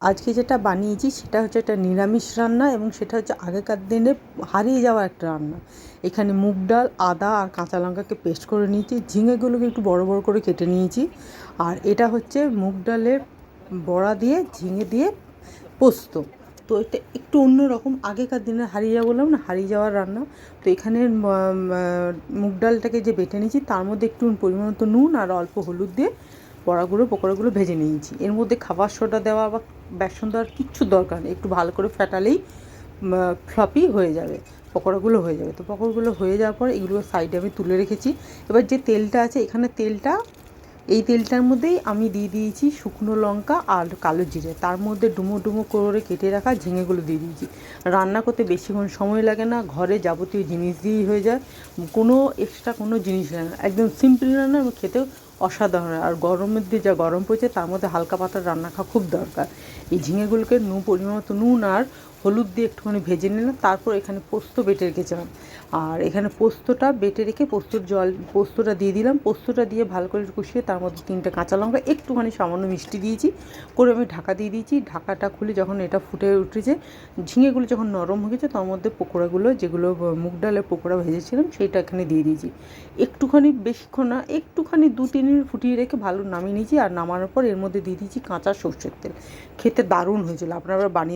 আজকে যেটা বানিয়েছি সেটা হচ্ছে একটা নিরামিষ রান্না এবং সেটা হচ্ছে আগেকার দিনে হারিয়ে যাওয়া একটা রান্না। এখানে মুগ ডাল, আদা আর কাঁচা লঙ্কাকে পেস্ট করে নিয়েছি, ঝিঙেগুলোকে একটু বড় বড় করে কেটে নিয়েছি। আর এটা হচ্ছে মুগ ডালের বড়া দিয়ে ঝিঙে দিয়ে পোস্ত। তো এটা একটু অন্যরকম, আগেকার দিনে হারিয়ে যাওয়া বললাম না, হারিয়ে যাওয়ার রান্না। তো এখানে মুগ ডালটাকে যে বেটে নিয়েছি তার মধ্যে একটু পরিমাণ মতো নুন আর অল্প হলুদ দিয়ে পকোড়াগুলো ভেজে নিয়েছি। এর মধ্যে খাবার সোডা দেওয়া বা বেসন দেওয়ার কিচ্ছু দরকার নেই, একটু ভালো করে ফেটালেই ফ্লপি হয়ে যাবে, পকোড়াগুলো হয়ে যাবে। তো পকোড়াগুলো হয়ে যাওয়ার পর এগুলো সাইডে আমি তুলে রেখেছি। এবার যে তেলটা আছে এখানে এই তেলটার মধ্যেই আমি দিয়ে দিয়েছি শুকনো লঙ্কা আর কালো জিরে, তার মধ্যে ডুমো ডুমো করে কেটে রাখা ঝিঙেগুলো দিয়ে দিয়েছি। রান্না করতে বেশিক্ষণ সময় লাগে না, ঘরে যাবতীয় জিনিস দিয়েই হয়ে যায়, কোনো এক্সট্রা কোনো জিনিস লাগে না, একদম সিম্পল রান্না এবং খেতেও অসাধারণ। আর গরমের দিয়ে যা গরম পড়েছে তার মধ্যে হালকা পাতলা রান্না খাওয়া খুব দরকার। এই ঝিঙেগুলোকে পরিমাণ মতো নুন আর হলুদ দিয়ে একটুখানি ভেজে নিলাম, তারপর এখানে পোস্ত বেটে রেখেছিলাম। আর এখানে পোস্তটা বেটে রেখে পোস্তটা দিয়ে দিলাম। পোস্তটা দিয়ে ভালো করে কষিয়ে তার মধ্যে 3টে কাঁচা লঙ্কা, একটুখানি সামান্য মিষ্টি দিয়েছি, করে আমি ঢাকা দিয়ে দিয়েছি। ঢাকাটা খুলে যখন এটা ফুটে উঠেছে, ঝিঙেগুলো যখন নরম হয়ে গেছে, তার মধ্যে পকোড়াগুলো, যেগুলো মুগ ডালের পকোড়া ভেজেছিলাম, সেইটা এখানে দিয়ে দিয়েছি। একটুখানি, বেশিক্ষণ না, একটুখানি 2-3 মিনিট ফুটিয়ে রেখে ভালো নামিয়ে নিয়েছি। আর নামানোর পর এর মধ্যে দিয়ে দিয়েছি কাঁচা সর্ষের তেল। খেতে দারুণ হয়েছিল, আপনারা বানিয়ে